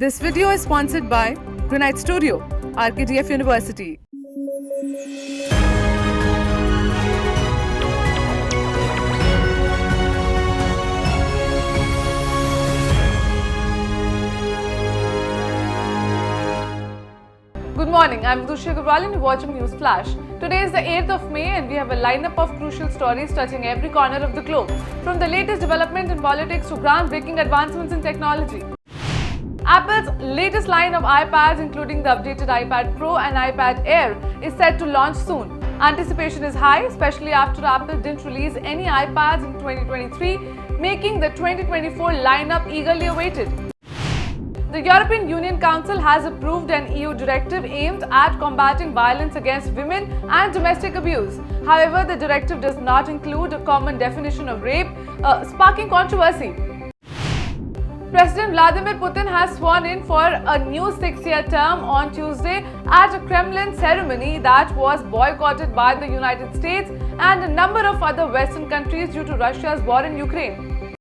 This video is sponsored by Granite Studio, RKTF University. Good morning, I'm Dusha Gurwal and you're watching News Flash. Today is the 8th of May and we have a lineup of crucial stories touching every corner of the globe, from the latest development in politics to groundbreaking advancements in technology. Apple's latest line of iPads, including the updated iPad Pro and iPad Air, is set to launch soon. Anticipation is high, especially after Apple didn't release any iPads in 2023, making the 2024 lineup eagerly awaited. The European Union Council has approved an EU directive aimed at combating violence against women and domestic abuse. However, the directive does not include a common definition of rape, sparking controversy. President Vladimir Putin has sworn in for a new 6-year term on Tuesday at a Kremlin ceremony that was boycotted by the United States and a number of other Western countries due to Russia's war in Ukraine.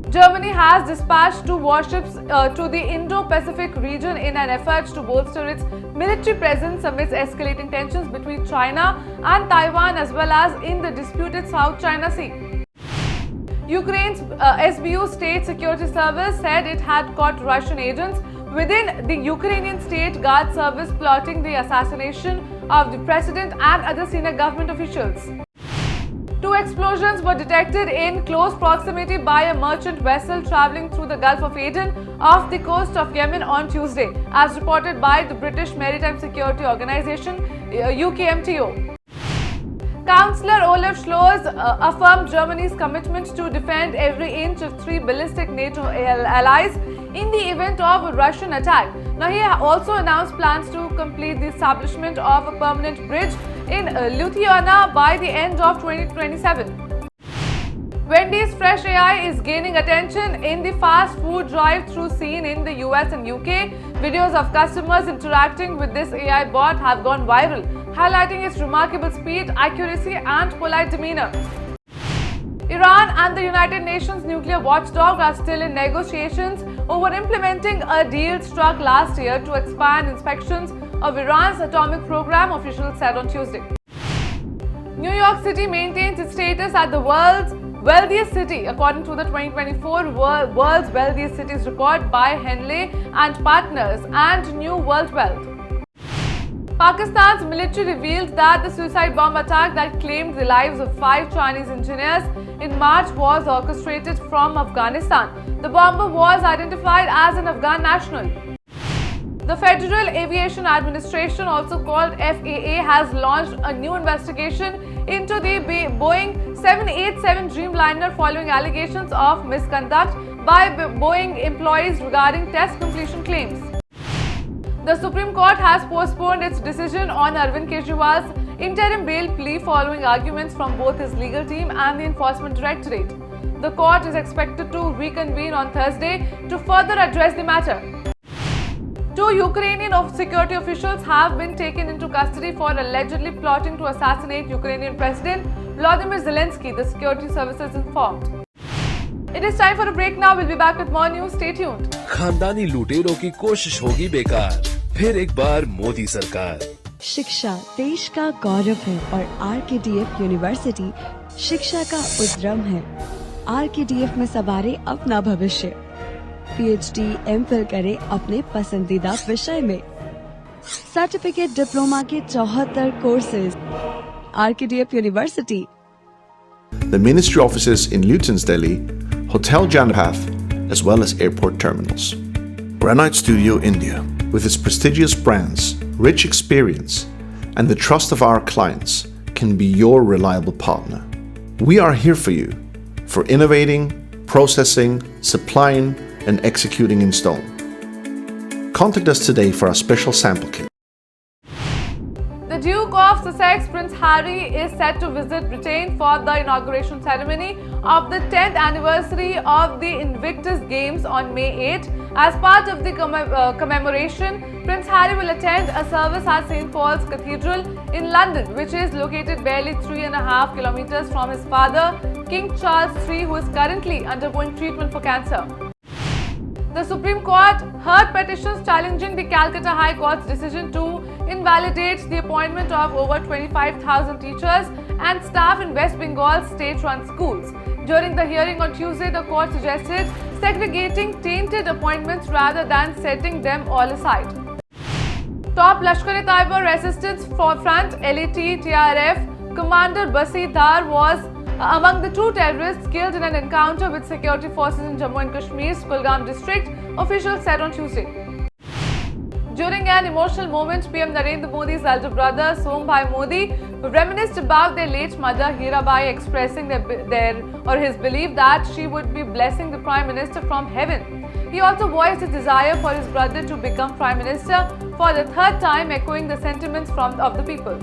Germany has dispatched 2 warships to the Indo-Pacific region in an effort to bolster its military presence amidst escalating tensions between China and Taiwan, as well as in the disputed South China Sea. Ukraine's SBU State Security Service said it had caught Russian agents within the Ukrainian State Guard Service plotting the assassination of the president and other senior government officials. 2 explosions were detected in close proximity by a merchant vessel traveling through the Gulf of Aden off the coast of Yemen on Tuesday, as reported by the British Maritime Security Organization UKMTO. Councillor Olaf Scholz affirmed Germany's commitment to defend every inch of 3 ballistic NATO allies in the event of a Russian attack. Now, he also announced plans to complete the establishment of a permanent bridge in Lithuania by the end of 2027. Wendy's Fresh AI is gaining attention in the fast food drive-through scene in the US and UK. Videos of customers interacting with this AI bot have gone viral, highlighting its remarkable speed, accuracy, and polite demeanor. Iran and the United Nations nuclear watchdog are still in negotiations over implementing a deal struck last year to expand inspections of Iran's atomic program, officials said on Tuesday. New York City maintains its status as the world's wealthiest city, according to the 2024 World's Wealthiest Cities report by Henley and Partners and New World Wealth. Pakistan's military revealed that the suicide bomb attack that claimed the lives of 5 Chinese engineers in March was orchestrated from Afghanistan. The bomber was identified as an Afghan national. The Federal Aviation Administration, also called FAA, has launched a new investigation into the Boeing 787 Dreamliner following allegations of misconduct by Boeing employees regarding test completion claims. The Supreme Court has postponed its decision on Arvind Kejriwal's interim bail plea following arguments from both his legal team and the Enforcement Directorate. The court is expected to reconvene on Thursday to further address the matter. 2 Ukrainian security officials have been taken into custody for allegedly plotting to assassinate Ukrainian President Volodymyr Zelensky, the security services informed. It is time for a break now. We'll be back with more news. Stay tuned. खानदानी लुटेरों की कोशिश होगी बेकार, फिर एक बार मोदी सरकार। शिक्षा देश का गौरव है और RKTF यूनिवर्सिटी शिक्षा का उद्यम है। RKTF में सवारे अपना भविष्य। PhD, MPhil करें अपने पसंदीदा विषय में। सर्टिफिकेट डिप्लोमा के 74 courses. RKTF university. The ministry offices in Luton's Delhi, Hotel Janapath, as well as airport terminals. Granite Studio India, with its prestigious brands, rich experience, and the trust of our clients, can be your reliable partner. We are here for you, for innovating, processing, supplying, and executing in stone. Contact us today for our special sample kit. The Duke of Sussex, Prince Harry, is set to visit Britain for the inauguration ceremony of the 10th anniversary of the Invictus Games on May 8. As part of the commemoration, Prince Harry will attend a service at St. Paul's Cathedral in London, which is located barely 3.5 kilometers from his father, King Charles III, who is currently undergoing treatment for cancer. The Supreme Court heard petitions challenging the Calcutta High Court's decision to invalidate the appointment of over 25,000 teachers and staff in West Bengal's state-run schools. During the hearing on Tuesday, the court suggested segregating tainted appointments rather than setting them all aside. Top Lashkar-e-Taiba Resistance Front LAT-TRF commander Basi Dar was among the two terrorists killed in an encounter with security forces in Jammu and Kashmir's Kulgam district, officials said on Tuesday. During an emotional moment, PM Narendra Modi's elder brother Sombhai Modi reminisced about their late mother Hirabai, expressing his belief that she would be blessing the Prime Minister from heaven. He also voiced his desire for his brother to become Prime Minister for the third time, echoing the sentiments of the people.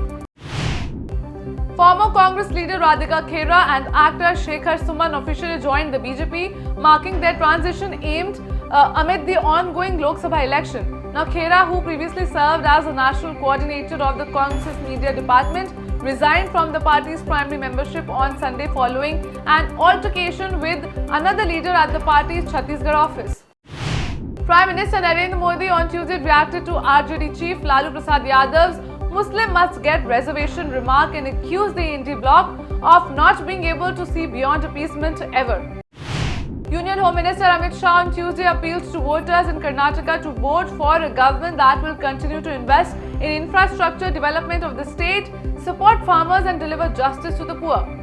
Former Congress leader Radhika Khera and actor Shekhar Suman officially joined the BJP, marking their transition amid the ongoing Lok Sabha election. Now, Khera, who previously served as the national coordinator of the Congress media department, resigned from the party's primary membership on Sunday following an altercation with another leader at the party's Chhattisgarh office. Prime Minister Narendra Modi on Tuesday reacted to RJD chief Lalu Prasad Yadav's Muslim must get reservation remark and accused the India bloc of not being able to see beyond appeasement ever. Union Home Minister Amit Shah on Tuesday appealed to voters in Karnataka to vote for a government that will continue to invest in infrastructure development of the state, support farmers and deliver justice to the poor.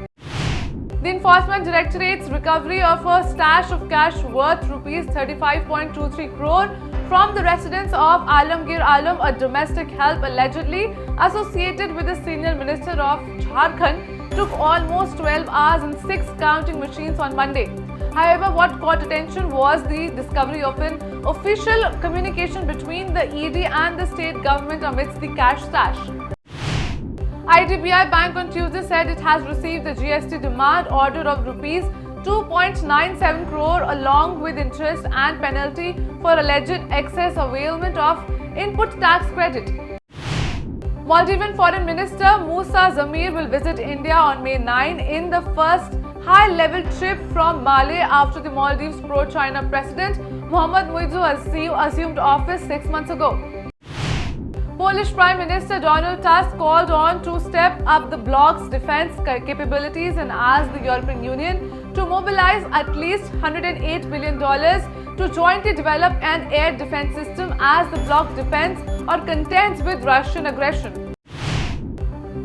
The Enforcement Directorate's recovery of a stash of cash worth Rs 35.23 crore from the residence of Alamgir Alam, a domestic help allegedly associated with the senior minister of Jharkhand, took almost 12 hours and 6 counting machines on Monday. However, what caught attention was the discovery of an official communication between the ED and the state government amidst the cash stash. IDBI Bank on Tuesday said it has received a GST demand order of Rs 2.97 crore along with interest and penalty for alleged excess availment of input tax credit. Maldivian Foreign Minister Musa Zamir will visit India on May 9 in the first high-level trip from Male after the Maldives pro-China president Mohammad Muizzu assumed office 6 months ago. Polish Prime Minister Donald Tusk called on to step up the bloc's defense capabilities and asked the European Union to mobilize at least $108 billion to jointly develop an air defense system as the bloc defends or contends with Russian aggression.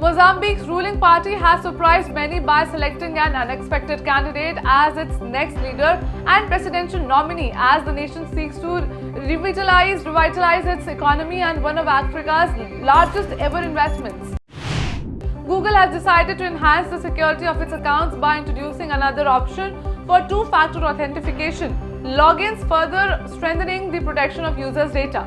Mozambique's ruling party has surprised many by selecting an unexpected candidate as its next leader and presidential nominee as the nation seeks to revitalize its economy and one of Africa's largest ever investments. Google has decided to enhance the security of its accounts by introducing another option for two-factor authentication, logins further strengthening the protection of users' data.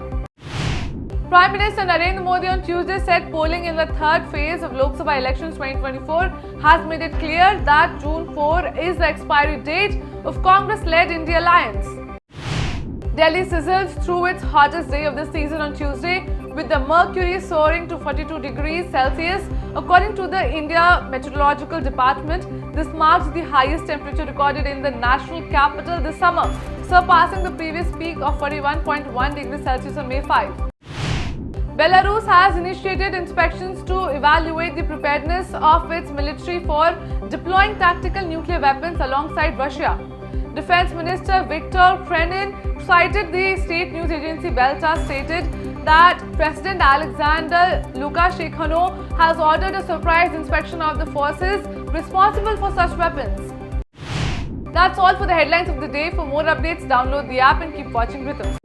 Prime Minister Narendra Modi on Tuesday said polling in the third phase of Lok Sabha elections 2024 has made it clear that June 4 is the expiry date of Congress-led India Alliance. Delhi sizzled through its hottest day of the season on Tuesday, with the mercury soaring to 42 degrees Celsius. According to the India Meteorological Department, this marks the highest temperature recorded in the national capital this summer, surpassing the previous peak of 41.1 degrees Celsius on May 5. Belarus has initiated inspections to evaluate the preparedness of its military for deploying tactical nuclear weapons alongside Russia. Defense Minister Viktor Krenin cited the state news agency Belta stated that President Alexander Lukashenko has ordered a surprise inspection of the forces responsible for such weapons. That's all for the headlines of the day. For more updates, download the app and keep watching Rhythm.